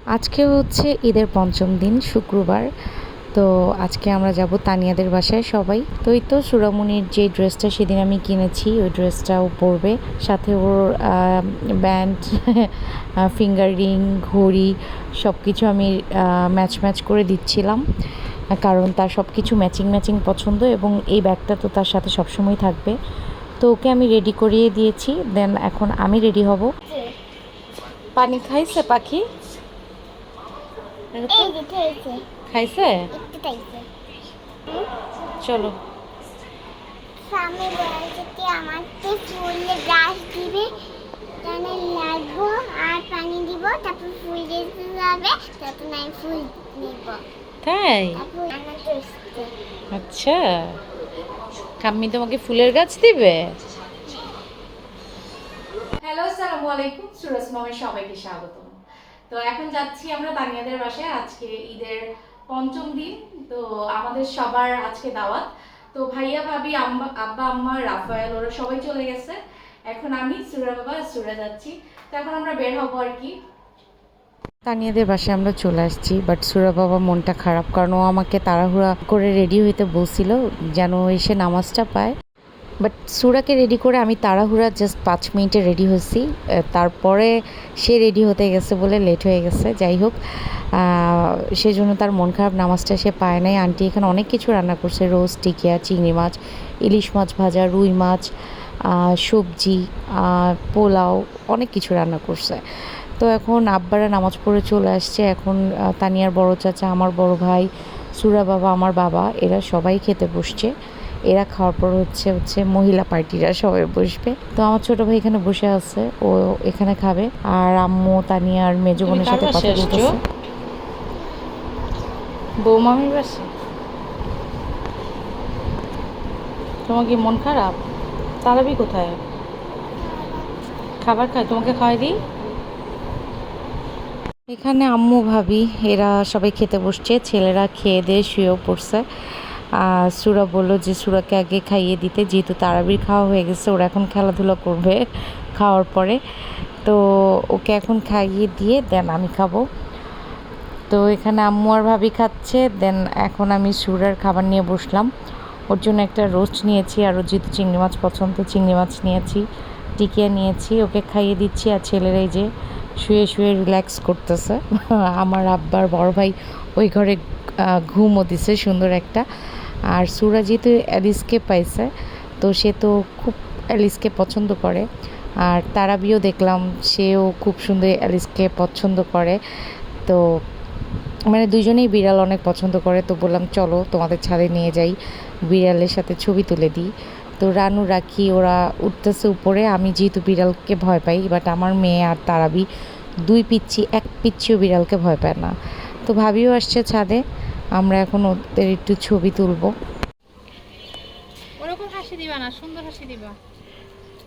আজকে হচ্ছে ঈদের পঞ্চম দিন শুক্রবার। তো আজকে আমরা যাব তানিয়াদের বাসায় সবাই। তো এই তো সুরামনির যে ড্রেসটা সেদিন আমি কিনেছি ওই ড্রেসটাও পরবে, সাথে ওর ব্যান্ড ফিঙ্গার রিং ঘড়ি সব কিছু আমি ম্যাচ ম্যাচ করে দিচ্ছিলাম, কারণ তার সব কিছু ম্যাচিং ম্যাচিং পছন্দ এবং এই ব্যাগটা তো তার সাথে সবসময় থাকবে। তো ওকে আমি রেডি করিয়ে দিয়েছি, দেন এখন আমি রেডি হব। পানি খাইছে পাখি? খাইছে? চলো সামনে বলতে আমাকে ফুল গাছ দিবে, তাহলে লাগবো আর পানি দিব, তারপর ফুল দিতে যাবে, তারপর আমি ফুল নিব। তাই? তারপর রান্না করতে। আচ্ছা, কাম্মি তোমাকে ফুলের গাছ দিবে? হ্যালো, আসসালামু আলাইকুম। সুরজ মামের সবাইকে স্বাগতম। তো এখন যাচ্ছি আমরা তানিয়াদের বাসায়, আজকে ঈদের পঞ্চম দিন। তো আমাদের সবার আজকে দাওয়াত। তো ভাইয়া ভাবি আব্বা আম্মা রাফায়েল ওরা সবাই চলে গেছে, এখন আমি সুরা বাবা সুরা যাচ্ছি। তো এখন আমরা বের হবো আর কি। তানিয়াদের বাসায় আমরা চলে আসছি, বাট সুরা বাবা মনটা খারাপ, কারণ ও আমাকে তাড়াহুড়া করে রেডি হইতে বলছিল যেন এসে নামাজটা পায়। বাট সুরাকে রেডি করে আমি তাড়াহুড়া জাস্ট 5 মিনিটে রেডি হয়েছি, তারপরে সে রেডি হতে গেছে বলে লেট হয়ে গেছে। যাই হোক, সেজন্য তার মন খারাপ, নামাজটা সে পায় নাই। আন্টি এখানে অনেক কিছু রান্না করছে, রোস্ট, টিকিয়া, চিংড়ি মাছ, ইলিশ মাছ ভাজা, রুই মাছ, সবজি, পোলাও, অনেক কিছু রান্না করছে। তো এখন আব্বারা নামাজ পড়ে চলে আসছে। এখন তানিয়ার বড় চাচা, আমার বড় ভাই, সুরা বাবা, আমার বাবা, এরা সবাই খেতে বসছে। এরা খাওয়ার পর হচ্ছে মহিলা পার্টিরা সবাই বসবে। তো আমার ছোট ভাই এখানে বসে আছে, ও এখানে খাবে। আর আম্মু তানিয়ার মেজো বোনের সাথে কথা বলতেছে। বৌমামির বাসে? তোমার কি মন খারাপ? তারাবি কোথায়? খাবার খায়, তোমাকে খাওয়াই দিই। এখানে আম্মু ভাবি এরা সবাই খেতে বসছে, ছেলেরা খেয়ে দিয়ে শুয়েও পড়ছে। সুরা বললো যে সুরাকে আগে খাইয়ে দিতে, যেহেতু তারাবির খাওয়া হয়ে গেছে, ওরা এখন খেলাধুলা করবে খাওয়ার পরে। তো ওকে এখন খাইয়ে দিয়ে দেন আমি খাবো। তো এখানে আম্মু আর ভাবি খাচ্ছে, দেন এখন আমি সুরার খাবার নিয়ে বসলাম। ওর জন্য একটা রোস্ট নিয়েছি, আর ওর যেহেতু চিংড়ি মাছ পছন্দ চিংড়ি মাছ নিয়েছি, টিকিয়া নিয়েছি, ওকে খাইয়ে দিচ্ছি। আর ছেলেরাই যে শুয়ে শুয়ে রিল্যাক্স করতেছে। আমার আব্বার বড় ভাই ওই ঘরে ঘুমও দিছে সুন্দর একটা। আর সুরা যেহেতু অ্যালিসকে পাইছে, তো সে তো খুব অ্যালিসকে পছন্দ করে। আর তারাবিও দেখলাম সেও খুব সুন্দর অ্যালিসকে পছন্দ করে। তো মানে দুজনেই বিড়াল অনেক পছন্দ করে। তো বললাম চলো তোমাদের ছাদে নিয়ে যাই, বিড়ালের সাথে ছবি তুলে দিই। তো রানু রাখি ওরা উঠতেছে উপরে। আমি যেহেতু বিড়ালকে ভয় পাই, বাট আমার মেয়ে আর তারাবি দুই পিচ্ছি, এক পিচ্ছিও বিড়ালকে ভয় পায় না। তো ভাবিও আসছে ছাদে, আমরা এখন ওদের একটু ছবি তুলবো। ওরকম হাসি দিবা না, সুন্দর হাসি দিবা।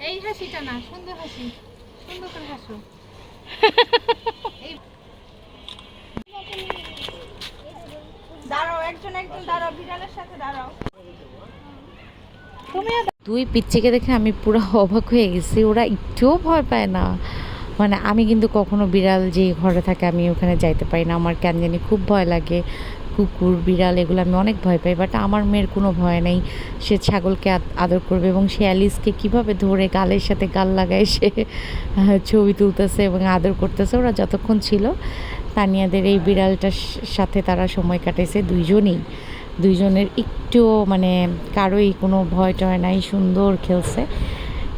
এই হাসিটা না, সুন্দর হাসি, সুন্দর করে হাসো। দাঁড়াও, একজন একজন দাঁড়াও, বিড়ালের সাথে দাঁড়াও। দুই পিচ্চিকে দেখে আমি পুরো অবাক হয়ে গেছি, ওরা একটুও ভয় পায় না। মানে আমি কিন্তু কখনো বিড়াল যে ঘরে থাকে আমি ওখানে যাইতে পারি না, আমার কেন জানি খুব ভয় লাগে। কুকুর বিড়াল এগুলো আমি অনেক ভয় পাই, বাট আমার মেয়ের কোনো ভয় নেই। সে ছাগলকে আদর করবে, এবং সে অ্যালিসকে কীভাবে ধরে গালের সাথে গাল লাগায় সে ছবি তুলতেছে এবং আদর করতেছে। ওরা যতক্ষণ ছিল তানিয়াদের এই বিড়ালটার সাথে তারা সময় কাটাইছে দুইজনের একটুও মানে কারোই কোনো ভয় টয় নাই, সুন্দর খেলছে।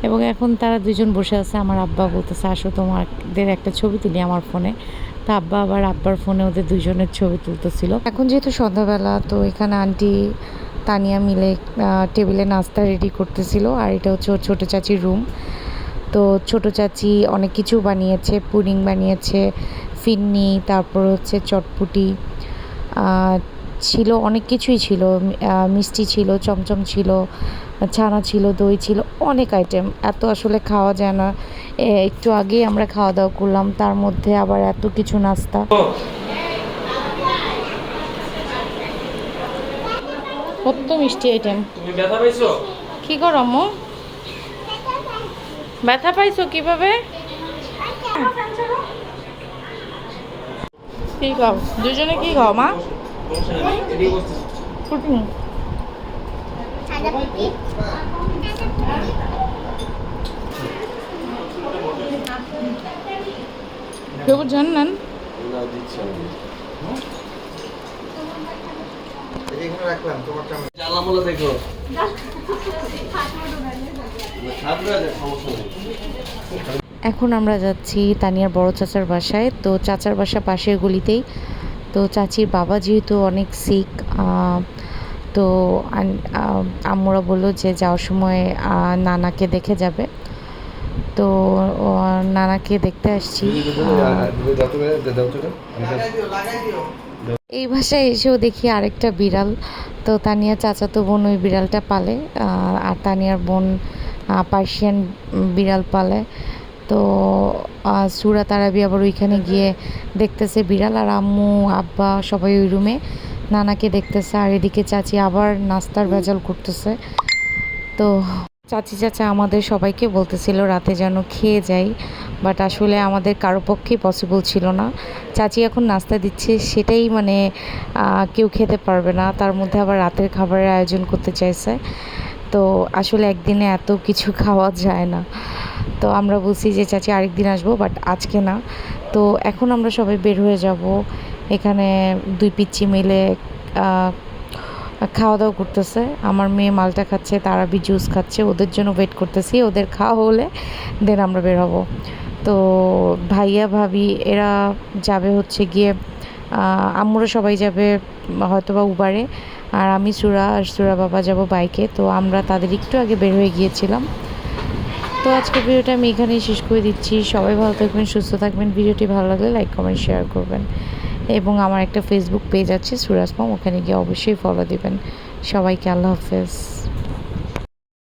এবং এখন তারা দুজন বসে আছে। আমার আব্বা বলতেছে আসো তোমাদের একটা ছবি তুলি আমার ফোনে। তা আব্বা আবার আব্বার ফোনে ওদের দুজনের ছবি তুলতেছিল। এখন যেহেতু সন্ধ্যাবেলা, তো এখানে আন্টি তানিয়া মিলে টেবিলে নাস্তা রেডি করতেছিল। আর এটা হচ্ছে ওর ছোটো চাচির রুম। তো ছোটো চাচি অনেক কিছু বানিয়েছে, পুডিং বানিয়েছে, ফিন্নি, তারপর হচ্ছে চটপুটি ছিল, অনেক কিছুই ছিল, মিষ্টি ছিল, চমচম ছিল, ছানা ছিল, দই ছিল, অনেক আইটেম। এত আসলে খাওয়া যায় না। একটু আগেই আমরা খাওয়া দাওয়া করলাম, তার মধ্যে আবার এত কিছু নাস্তা। কত মিষ্টি আইটেম। তুমি ব্যথা পাইছো? কি করো আম্মু? ব্যথা পাইছো কিভাবে? কি খাও দুজনে কি খাও মা? পুডিং। সাদা পিঠে কেউ জানেন? জানালা দেখো সমস্যা নেই। এখন আমরা যাচ্ছি তানিয়ার বড় চাচার বাসায়। তো চাচার বাসা পাশের গলিতেই। তো চাচির বাবা যেহেতু অনেক সিক, তো আম্মুরা বললো যে যাওয়ার সময় নানাকে দেখে যাবে। তো নানাকে দেখতে আসছি। এই বাসায় এসেও দেখি আরেকটা বিড়াল। তো তানিয়া চাচাতো বোন ওই বিড়ালটা পালে, আর তানিয়ার বোন পার্সিয়ান বিড়াল পালে। তো সুরা তারাবি আবার ওইখানে গিয়ে দেখতেছে বিড়াল, আর আম্মু আব্বা সবাই ওই রুমে নানাকে দেখতেছে। আর এদিকে চাচি আবার নাস্তার ভেজাল করতেছে। তো চাচি চাচা আমাদের সবাইকে বলতেছিল রাতে যেন খেয়ে যাই, বাট আসলে আমাদের কারো পক্ষেই পসিবল ছিল না। চাচি এখন নাস্তা দিচ্ছে, সেটাই মানে কেউ খেতে পারবে না, তার মধ্যে আবার রাতের খাবারের আয়োজন করতে চাইছে। তো আসলে একদিনে এত কিছু খাওয়া যায় না। তো আমরা বলছি যে চাচি আরেকদিন আসবো, বাট আজকে না। তো এখন আমরা সবাই বের হয়ে যাব। এখানে দুই পিচ্চি মিলে খাওয়া দাওয়া করতেছে। আমার মেয়ে মালটা খাচ্ছে, তারাবি জুস খাচ্ছে, ওদের জন্য ওয়েট করতেছি। ওদের খাওয়া হলে দেন আমরা বের হব। তো ভাইয়া ভাবি এরা যাবে হচ্ছে গিয়ে, আম্মুরা সবাই যাবে হয়তো বা উবারে, আর আমি সুরা আর সুরা বাবা যাব বাইকে। তো আমরা তাদের একটু আগে বের হয়ে গিয়েছিলাম। তো আজকের ভিডিওটা আমি এখানেই শেষ করে দিচ্ছি। সবাই ভালো থাকবেন, সুস্থ থাকবেন। ভিডিওটি ভালো লাগলে লাইক কমেন্ট শেয়ার করবেন, এবং আমার একটা ফেসবুক পেজ আছে সুরাজ মম, ওখানে গিয়ে অবশ্যই ফলো দিবেন। সবাইকে আল্লাহ হাফেজ।